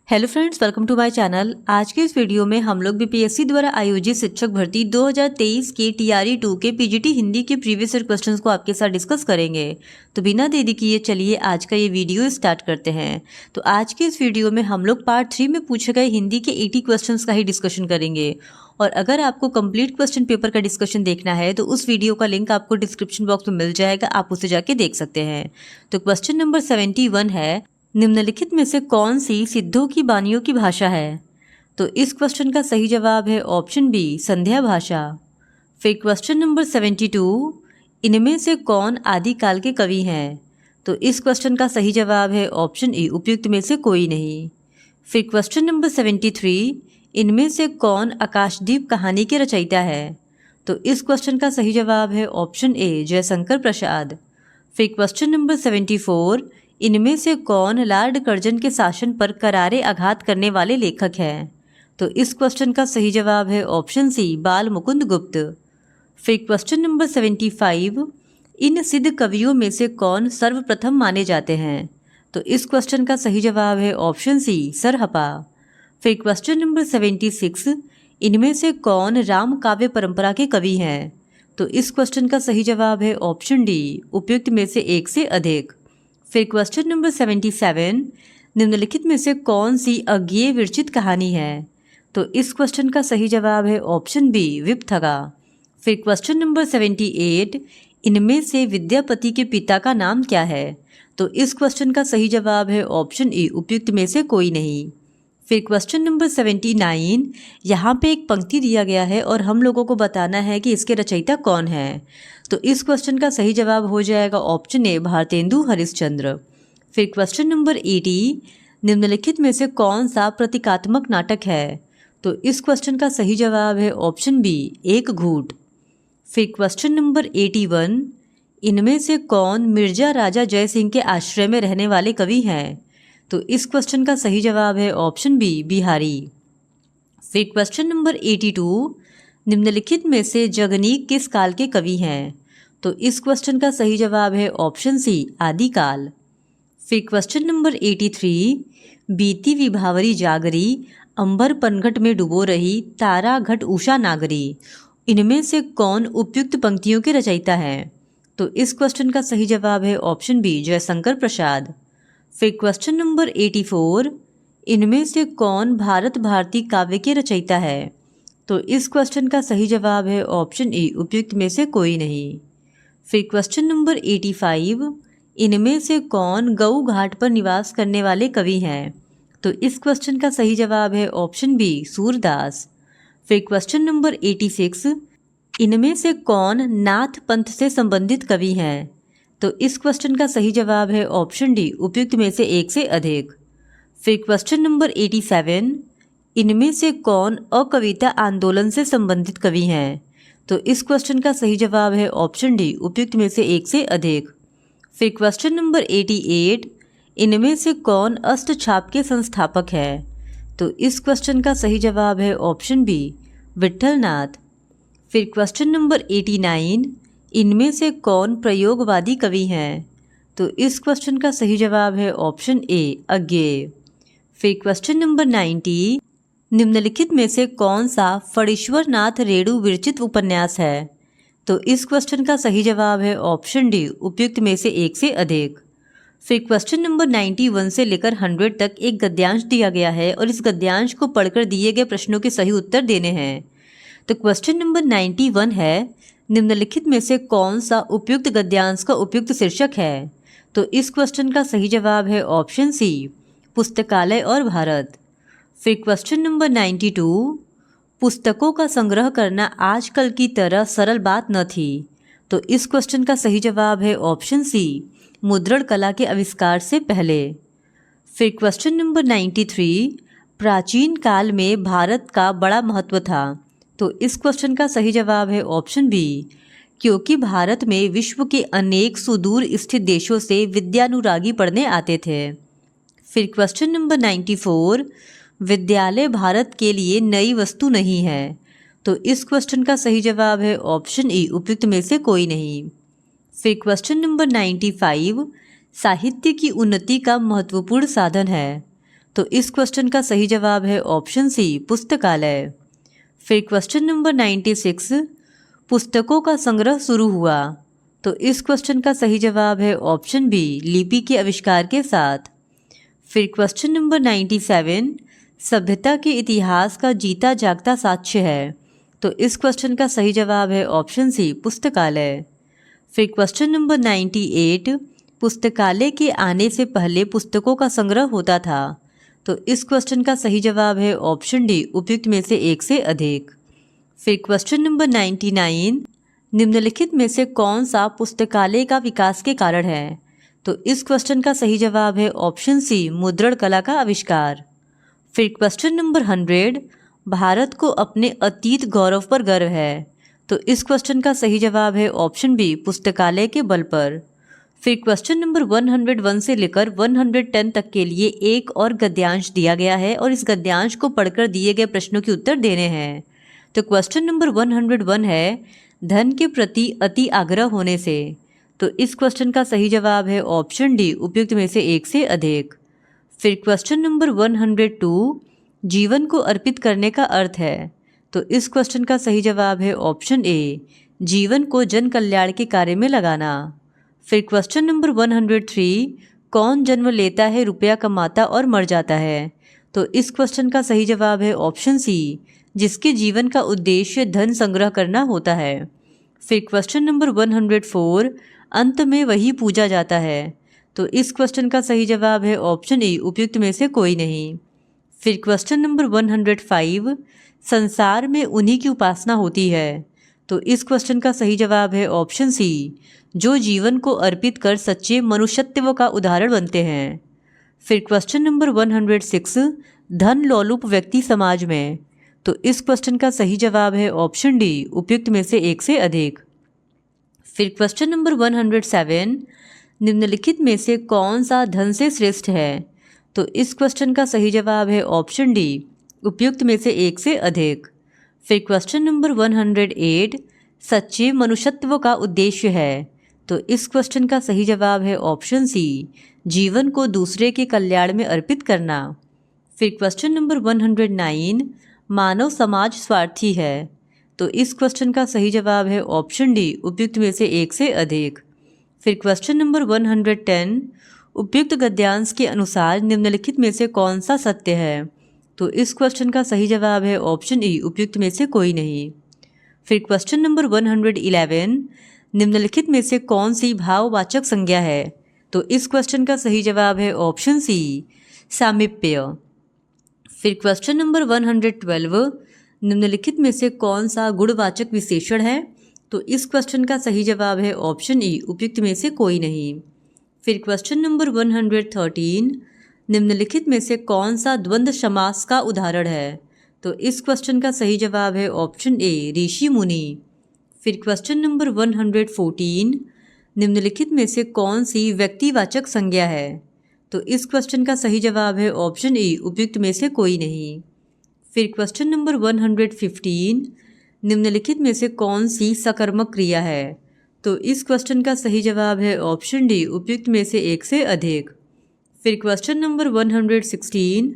Hello friends, welcome to my channel. आज के इस वीडियो में हम लोग बीपीएससी द्वारा आयोजित शिक्षक भर्ती 2023 के टीआरई 2 के पीजीटी हिंदी के प्रीवियस ईयर क्वेश्चंस को आपके साथ डिस्कस करेंगे। तो बिना देरी किए चलिए आज का ये वीडियो स्टार्ट करते हैं। तो आज के इस वीडियो में हम लोग पार्ट 3 में पूछे गए हिंदी के 80 क्वेश्चंस का ही डिस्कशन करेंगे। और अगर आपको कंप्लीट क्वेश्चन पेपर का डिस्कशन देखना है तो उस वीडियो का लिंक आपको डिस्क्रिप्शन बॉक्स में मिल जाएगा, आप उसे जाके देख सकते हैं। तो क्वेश्चन नंबर 71 है, निम्नलिखित में से कौन सी सिद्धों की बानियों की भाषा है? तो इस क्वेश्चन का सही जवाब है ऑप्शन बी, संध्या भाषा। फिर क्वेश्चन नंबर 72, इनमें से कौन आदिकाल के कवि हैं? तो इस क्वेश्चन का सही जवाब है ऑप्शन ए, उपयुक्त में से कोई नहीं। फिर क्वेश्चन नंबर 73, इनमें से कौन आकाशदीप कहानी के रचयिता है? तो इस क्वेश्चन का सही जवाब है ऑप्शन ए, जयशंकर प्रसाद। फिर क्वेश्चन नंबर 74, इनमें से कौन लॉर्ड कर्जन के शासन पर करारे आघात करने वाले लेखक हैं? तो इस क्वेश्चन का सही जवाब है ऑप्शन सी, बाल मुकुंद गुप्त। फिर क्वेश्चन नंबर 75, इन सिद्ध कवियों में से कौन सर्वप्रथम माने जाते हैं? तो इस क्वेश्चन का सही जवाब है ऑप्शन सी, सरहपा। फिर क्वेश्चन नंबर 76, इनमें से कौन राम काव्य परंपरा के कवि हैं? तो इस क्वेश्चन का सही जवाब है ऑप्शन डी, उपयुक्त में से एक से अधिक। फिर क्वेश्चन नंबर 77, निम्नलिखित में से कौन सी अज्ञेय विरचित कहानी है? तो इस क्वेश्चन का सही जवाब है ऑप्शन बी, विप्थगा। फिर क्वेश्चन नंबर 78, इनमें से विद्यापति के पिता का नाम क्या है? तो इस क्वेश्चन का सही जवाब है ऑप्शन ए, उपयुक्त में से कोई नहीं। फिर क्वेश्चन नंबर 79, यहाँ पे एक पंक्ति दिया गया है और हम लोगों को बताना है कि इसके रचयिता कौन है। तो इस क्वेश्चन का सही जवाब हो जाएगा ऑप्शन ए, भारतेंदु हरिश्चंद्र। फिर क्वेश्चन नंबर 80, निम्नलिखित में से कौन सा प्रतीकात्मक नाटक है? तो इस क्वेश्चन का सही जवाब है ऑप्शन बी, एक घूट। फिर क्वेश्चन नंबर 81, इनमें से कौन मिर्जा राजा जय सिंह के आश्रय में रहने वाले कवि हैं? तो इस क्वेश्चन का सही जवाब है ऑप्शन बी, बिहारी। फिर क्वेश्चन नंबर 82, निम्नलिखित में से जगनीक किस काल के कवि हैं? तो इस क्वेश्चन का सही जवाब है ऑप्शन सी, आदिकाल। फिर क्वेश्चन नंबर 83, बीती विभावरी जागरी, अंबर पनघट में डुबो रही, तारा घट उषा नागरी, इनमें से कौन उपयुक्त पंक्तियों के रचयिता हैं? तो इस क्वेश्चन का सही जवाब है ऑप्शन बी, जयशंकर प्रसाद। फिर क्वेश्चन नंबर 84, इनमें से कौन भारत भारती काव्य के रचयिता है? तो इस क्वेश्चन का सही जवाब है ऑप्शन ए, उपयुक्त में से कोई नहीं। फिर क्वेश्चन नंबर 85, इनमें से कौन गऊ घाट पर निवास करने वाले कवि हैं? तो इस क्वेश्चन का सही जवाब है ऑप्शन बी, सूरदास। फिर क्वेश्चन नंबर 86, इनमें से कौन नाथ पंथ से संबंधित कवि हैं? तो इस क्वेश्चन का सही जवाब है ऑप्शन डी, उपयुक्त में से एक से अधिक। फिर क्वेश्चन नंबर 87, इनमें से कौन अकविता आंदोलन से संबंधित कवि हैं? तो इस क्वेश्चन का सही जवाब है ऑप्शन डी, उपयुक्त में से एक से अधिक। फिर क्वेश्चन नंबर 88, इनमें से कौन अष्टछाप के संस्थापक हैं? तो इस क्वेश्चन का सही जवाब है ऑप्शन बी, विट्ठलनाथ। फिर क्वेश्चन नंबर 89, इनमें से कौन प्रयोगवादी कवि हैं? तो इस क्वेश्चन का सही जवाब है ऑप्शन ए, अज्ञेय। फिर क्वेश्चन नंबर 90, निम्नलिखित में से कौन सा फणीश्वर नाथ रेणु विरचित उपन्यास है? तो इस क्वेश्चन का सही जवाब है ऑप्शन डी, उपयुक्त में से एक से अधिक। फिर क्वेश्चन नंबर 91 से लेकर 100 तक एक गद्यांश दिया गया है और इस गद्यांश को पढ़कर दिए गए प्रश्नों के सही उत्तर देने हैं। तो क्वेश्चन नंबर 91 है, निम्नलिखित में से कौन सा उपयुक्त गद्यांश का उपयुक्त शीर्षक है? तो इस क्वेश्चन का सही जवाब है ऑप्शन सी, पुस्तकालय और भारत। फिर क्वेश्चन नंबर 92, पुस्तकों का संग्रह करना आजकल की तरह सरल बात न थी। तो इस क्वेश्चन का सही जवाब है ऑप्शन सी, मुद्रण कला के आविष्कार से पहले। फिर क्वेश्चन नंबर 93, प्राचीन काल में भारत का बड़ा महत्व था। तो इस क्वेश्चन का सही जवाब है ऑप्शन बी, क्योंकि भारत में विश्व के अनेक सुदूर स्थित देशों से विद्यानुरागी पढ़ने आते थे। फिर क्वेश्चन नंबर 94, विद्यालय भारत के लिए नई वस्तु नहीं है। तो इस क्वेश्चन का सही जवाब है ऑप्शन ई, उपयुक्त में से कोई नहीं। फिर क्वेश्चन नंबर 95, साहित्य की उन्नति का महत्वपूर्ण साधन है। तो इस क्वेश्चन का सही जवाब है ऑप्शन सी पुस्तकालय। फिर क्वेश्चन नंबर 96, पुस्तकों का संग्रह शुरू हुआ। तो इस क्वेश्चन का सही जवाब है ऑप्शन बी लिपि के आविष्कार के साथ। फिर क्वेश्चन नंबर 97, सभ्यता के इतिहास का जीता जागता साक्ष्य है। तो इस क्वेश्चन का सही जवाब है ऑप्शन सी पुस्तकालय। फिर क्वेश्चन नंबर 98, पुस्तकालय के आने से पहले पुस्तकों का संग्रह होता था। तो इस क्वेश्चन का सही जवाब है ऑप्शन डी उपयुक्त में से एक से अधिक। फिर क्वेश्चन नंबर 99, निम्नलिखित में से कौन सा पुस्तकालय का विकास के कारण है। तो इस क्वेश्चन का सही जवाब है ऑप्शन सी मुद्रण कला का आविष्कार। फिर क्वेश्चन नंबर 100, भारत को अपने अतीत गौरव पर गर्व है। तो इस क्वेश्चन का सही जवाब है ऑप्शन बी पुस्तकालय के बल पर। फिर क्वेश्चन नंबर 101 से लेकर 110 तक के लिए एक और गद्यांश दिया गया है और इस गद्यांश को पढ़कर दिए गए प्रश्नों के उत्तर देने हैं। तो क्वेश्चन नंबर 101 है, धन के प्रति अति आग्रह होने से। तो इस क्वेश्चन का सही जवाब है ऑप्शन डी उपयुक्त में से एक से अधिक। फिर क्वेश्चन नंबर 102, जीवन को अर्पित करने का अर्थ है। तो इस क्वेश्चन का सही जवाब है ऑप्शन ए जीवन को जन कल्याण के कार्य में लगाना। फिर क्वेश्चन नंबर 103, कौन जन्म लेता है रुपया कमाता और मर जाता है। तो इस क्वेश्चन का सही जवाब है ऑप्शन सी जिसके जीवन का उद्देश्य धन संग्रह करना होता है। फिर क्वेश्चन नंबर 104, अंत में वही पूजा जाता है। तो इस क्वेश्चन का सही जवाब है ऑप्शन ए उपयुक्त में से कोई नहीं। फिर क्वेश्चन नंबर 105, संसार में उन्हीं की उपासना होती है। तो इस क्वेश्चन का सही जवाब है ऑप्शन सी जो जीवन को अर्पित कर सच्चे मनुष्यत्व का उदाहरण बनते हैं। फिर क्वेश्चन नंबर 106, धन लोलुप व्यक्ति समाज में। तो इस क्वेश्चन का सही जवाब है ऑप्शन डी उपयुक्त में से एक से अधिक। फिर क्वेश्चन नंबर 107, निम्नलिखित में से कौन सा धन से श्रेष्ठ है। तो इस क्वेश्चन का सही जवाब है ऑप्शन डी उपयुक्त में से एक से अधिक। फिर क्वेश्चन नंबर 108, सच्चे मनुष्यत्व का उद्देश्य है। तो इस क्वेश्चन का सही जवाब है ऑप्शन सी जीवन को दूसरे के कल्याण में अर्पित करना। फिर क्वेश्चन नंबर 109, मानव समाज स्वार्थी है। तो इस क्वेश्चन का सही जवाब है ऑप्शन डी उपयुक्त में से एक से अधिक। फिर क्वेश्चन नंबर 110, उपयुक्त गद्यांश के अनुसार निम्नलिखित में से कौन सा सत्य है। तो इस क्वेश्चन का सही जवाब है ऑप्शन ई उपयुक्त में से कोई नहीं। फिर क्वेश्चन नंबर 111, निम्नलिखित में से कौन सी भाववाचक संज्ञा है। तो इस क्वेश्चन का सही जवाब है ऑप्शन सी सामीप्य। फिर क्वेश्चन नंबर 112, निम्नलिखित में से कौन सा गुणवाचक विशेषण है। तो इस क्वेश्चन का सही जवाब है ऑप्शन ई उपयुक्त में से कोई नहीं। फिर क्वेश्चन नंबर 113, निम्नलिखित में से कौन सा द्वंद्व समास का उदाहरण है। तो इस क्वेश्चन का सही जवाब है ऑप्शन ए ऋषि मुनि। फिर क्वेश्चन नंबर 114, निम्नलिखित में से कौन सी व्यक्तिवाचक संज्ञा है। तो इस क्वेश्चन का सही जवाब है ऑप्शन ए उपयुक्त में से कोई नहीं। फिर क्वेश्चन नंबर 115, निम्नलिखित में से कौन सी सकर्मक क्रिया है। तो इस क्वेश्चन का सही जवाब है ऑप्शन डी उपयुक्त में से एक से अधिक। फिर क्वेश्चन नंबर 116,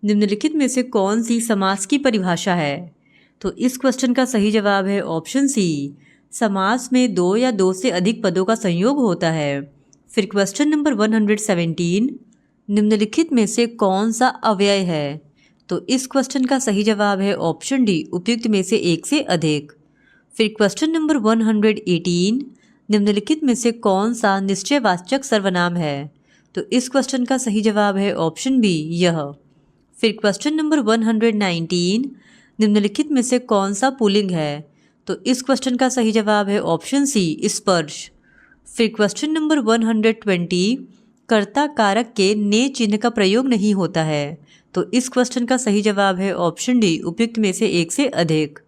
निम्नलिखित में से कौन सी समास की परिभाषा है। तो इस क्वेश्चन का सही जवाब है ऑप्शन सी समास में दो या दो से अधिक पदों का संयोग होता है। फिर क्वेश्चन नंबर 117, निम्नलिखित में से कौन सा अव्यय है। तो इस क्वेश्चन का सही जवाब है ऑप्शन डी उपयुक्त में से एक से अधिक। फिर क्वेश्चन नंबर 118, निम्नलिखित में से कौन सा निश्चयवाचक सर्वनाम है। तो इस क्वेश्चन का सही जवाब है ऑप्शन बी यह। फिर क्वेश्चन नंबर 119, निम्नलिखित में से कौन सा पुल्लिंग है। तो इस क्वेश्चन का सही जवाब है ऑप्शन सी स्पर्श। फिर क्वेश्चन नंबर 120, कर्ता कारक के ने चिन्ह का प्रयोग नहीं होता है। तो इस क्वेश्चन का सही जवाब है ऑप्शन डी उपयुक्त में से एक से अधिक।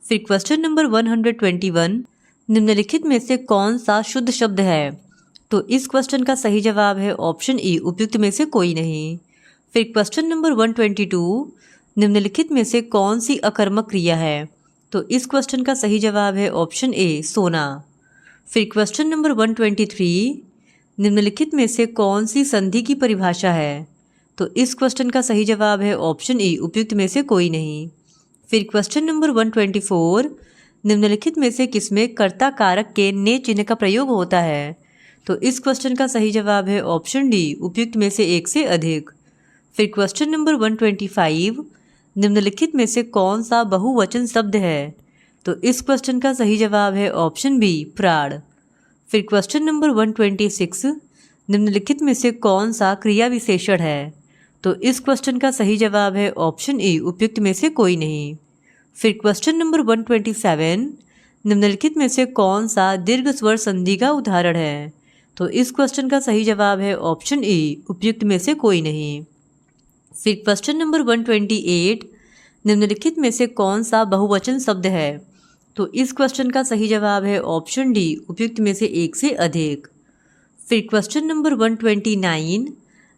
फिर क्वेश्चन नंबर 121, निम्नलिखित में से कौन सा शुद्ध शब्द है। तो इस क्वेश्चन का सही जवाब है ऑप्शन ई उपयुक्त में से कोई नहीं। फिर क्वेश्चन नंबर 122, निम्नलिखित में से कौन सी अकर्मक क्रिया है। तो इस क्वेश्चन का सही जवाब है ऑप्शन ए सोना। फिर क्वेश्चन नंबर 123, निम्नलिखित में से कौन सी संधि की परिभाषा है। तो इस क्वेश्चन का सही जवाब है ऑप्शन ई, उपयुक्त में से कोई नहीं। फिर क्वेश्चन नंबर 124, निम्नलिखित में से किसमें कर्ता कारक के ने चिन्ह का प्रयोग होता है? तो इस क्वेश्चन का सही जवाब है ऑप्शन डी, उपयुक्त में से एक से अधिक। फिर क्वेश्चन नंबर 125, निम्नलिखित में से कौन सा बहुवचन शब्द है? तो इस क्वेश्चन का सही जवाब है ऑप्शन बी, प्राण। फिर क्वेश्चन नंबर 126, निम्नलिखित में से कौन सा क्रिया विशेषण है? तो इस क्वेश्चन का सही जवाब है ऑप्शन ए, उपयुक्त में से कोई नहीं। फिर क्वेश्चन नंबर 127, निम्नलिखित में से कौन सा दीर्घ स्वर संधि का उदाहरण है? तो इस क्वेश्चन का सही जवाब है ऑप्शन ए, उपयुक्त में से कोई नहीं। फिर क्वेश्चन नंबर 128, निम्नलिखित में से कौन सा बहुवचन शब्द है? तो इस क्वेश्चन का सही जवाब है ऑप्शन डी, उपयुक्त में से एक से अधिक। फिर क्वेश्चन नंबर 129,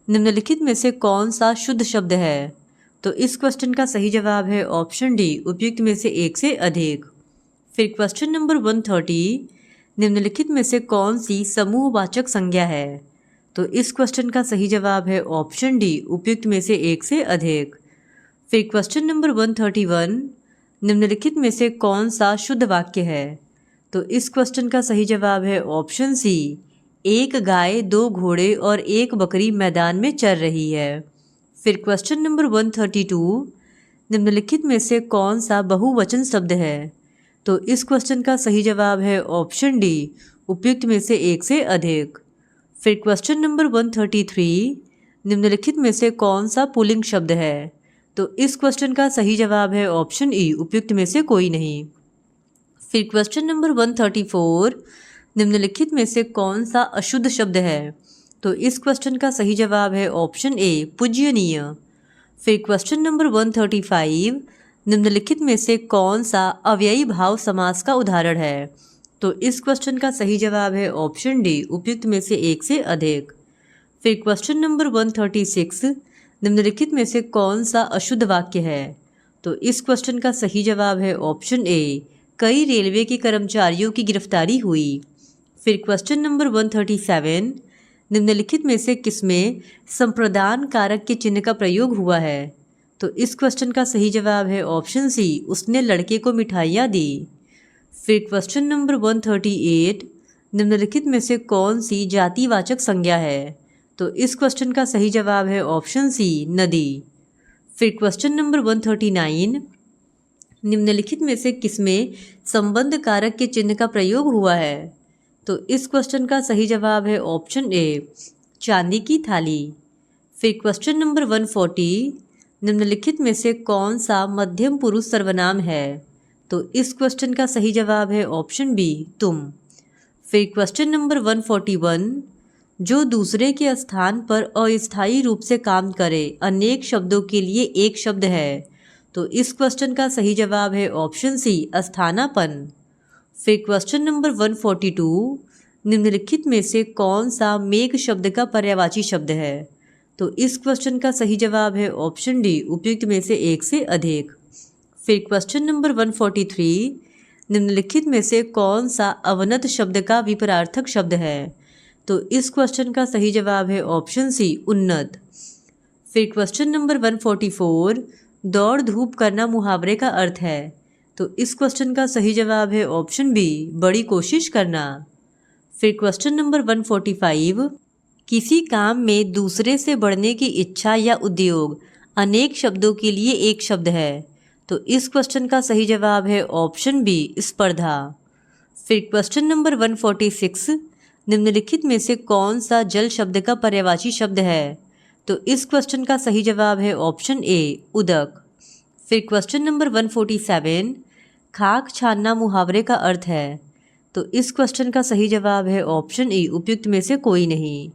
निम्नलिखित में से कौन सा शुद्ध शब्द है? तो इस क्वेश्चन का सही जवाब है ऑप्शन डी, उपयुक्त में से एक से अधिक। फिर क्वेश्चन नंबर 130, निम्नलिखित में से कौन सी समूहवाचक संज्ञा है? तो इस क्वेश्चन का सही जवाब है ऑप्शन डी, उपयुक्त में से एक से अधिक। फिर क्वेश्चन नंबर 131, निम्नलिखित में से कौन सा शुद्ध वाक्य है? तो इस क्वेश्चन का सही जवाब है ऑप्शन सी, एक गाय, दो घोड़े और एक बकरी मैदान में चर रही है। फिर क्वेश्चन नंबर 132, निम्नलिखित में से कौन सा बहुवचन शब्द है? तो इस क्वेश्चन का सही जवाब है ऑप्शन डी, उपयुक्त में से एक से अधिक। फिर क्वेश्चन नंबर 133, निम्नलिखित में से कौन सा पुल्लिंग शब्द है? तो इस क्वेश्चन का सही जवाब है ऑप्शन ई, उपयुक्त में से कोई नहीं। फिर क्वेश्चन नंबर 134, निम्नलिखित में से कौन सा अशुद्ध शब्द है? तो इस क्वेश्चन का सही जवाब है ऑप्शन ए, पूज्यनीय। फिर क्वेश्चन नंबर 135, निम्नलिखित में से कौन सा अव्ययी भाव समास का उदाहरण है? तो इस क्वेश्चन का सही जवाब है ऑप्शन डी, उपयुक्त में से एक से अधिक। फिर क्वेश्चन नंबर 136, निम्नलिखित में से कौन सा अशुद्ध वाक्य है? तो इस क्वेश्चन का सही जवाब है ऑप्शन ए, कई रेलवे के कर्मचारियों की गिरफ्तारी हुई। फिर क्वेश्चन नंबर 137, निम्नलिखित में से किसमें संप्रदान कारक के चिन्ह का प्रयोग हुआ है? तो इस क्वेश्चन का सही जवाब है ऑप्शन सी, उसने लड़के को मिठाइयाँ दी। फिर क्वेश्चन नंबर 138, निम्नलिखित में से कौन सी जातिवाचक संज्ञा है? तो इस क्वेश्चन का सही जवाब है ऑप्शन सी, नदी। फिर क्वेश्चन नंबर 139, निम्नलिखित में से किसमें संबंध कारक के चिन्ह का प्रयोग हुआ है? तो इस क्वेश्चन का सही जवाब है ऑप्शन ए, चांदी की थाली। फिर क्वेश्चन नंबर 140, निम्नलिखित में से कौन सा मध्यम पुरुष सर्वनाम है? तो इस क्वेश्चन का सही जवाब है ऑप्शन बी, तुम। फिर क्वेश्चन नंबर 141, जो दूसरे के स्थान पर अस्थायी रूप से काम करे अनेक शब्दों के लिए एक शब्द है। तो इस क्वेश्चन का सही जवाब है ऑप्शन सी, अस्थानापन। फिर क्वेश्चन नंबर 142, निम्नलिखित में से कौन सा मेघ शब्द का पर्यायवाची शब्द है? तो इस क्वेश्चन का सही जवाब है ऑप्शन डी, उपयुक्त में से एक से अधिक। फिर क्वेश्चन नंबर 143, निम्नलिखित में से कौन सा अवनत शब्द का विपरार्थक शब्द है? तो इस क्वेश्चन का सही जवाब है ऑप्शन सी, उन्नत। फिर क्वेश्चन नंबर 144, दौड़ धूप करना मुहावरे का अर्थ है। तो इस क्वेश्चन का सही जवाब है ऑप्शन बी, बड़ी कोशिश करना। फिर क्वेश्चन नंबर 145, किसी काम में दूसरे से बढ़ने की इच्छा या उद्योग अनेक शब्दों के लिए एक शब्द है। तो इस क्वेश्चन का सही जवाब है ऑप्शन बी, स्पर्धा। फिर क्वेश्चन नंबर 146, निम्नलिखित में से कौन सा जल शब्द का पर्यायवाची शब्द है? तो इस क्वेश्चन का सही जवाब है ऑप्शन ए, उदक। फिर क्वेश्चन नंबर 147, खाक छानना मुहावरे का अर्थ है। तो इस क्वेश्चन का सही जवाब है ऑप्शन ए, उपयुक्त में से कोई नहीं।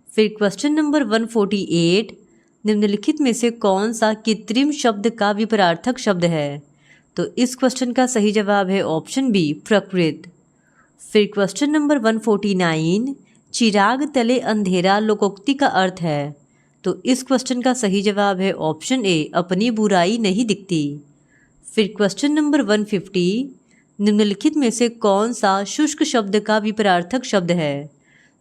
फिर क्वेश्चन नंबर 148, निम्नलिखित में से कौन सा कृत्रिम शब्द का विपरार्थक शब्द है? तो इस क्वेश्चन का सही जवाब है ऑप्शन बी, प्रकृत। फिर क्वेश्चन नंबर 149, चिराग तले अंधेरा लोकोक्ति का अर्थ है। तो इस क्वेश्चन का सही जवाब है ऑप्शन ए, अपनी बुराई नहीं दिखती। फिर क्वेश्चन नंबर 150, निम्नलिखित में से कौन सा शुष्क शब्द का विपरार्थक शब्द है?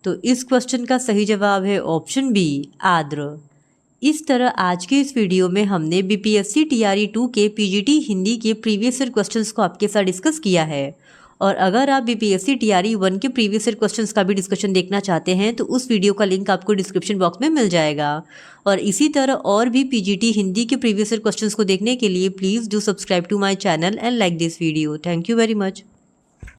तो इस क्वेश्चन का सही जवाब है ऑप्शन बी, आर्द्र। इस तरह आज के इस वीडियो में हमने बीपीएससी टीआरई 2 के पीजीटी हिंदी के प्रीवियस ईयर क्वेश्चंस को आपके साथ डिस्कस किया है। और अगर आप बीपीएससी टीआरई 1 के प्रीवियस ईयर क्वेश्चंस का भी डिस्कशन देखना चाहते हैं तो उस वीडियो का लिंक आपको डिस्क्रिप्शन बॉक्स में मिल जाएगा। और इसी तरह और भी पीजीटी हिंदी के प्रीवियस ईयर क्वेश्चंस को देखने के लिए please do subscribe to my channel and like this video. Thank you very much.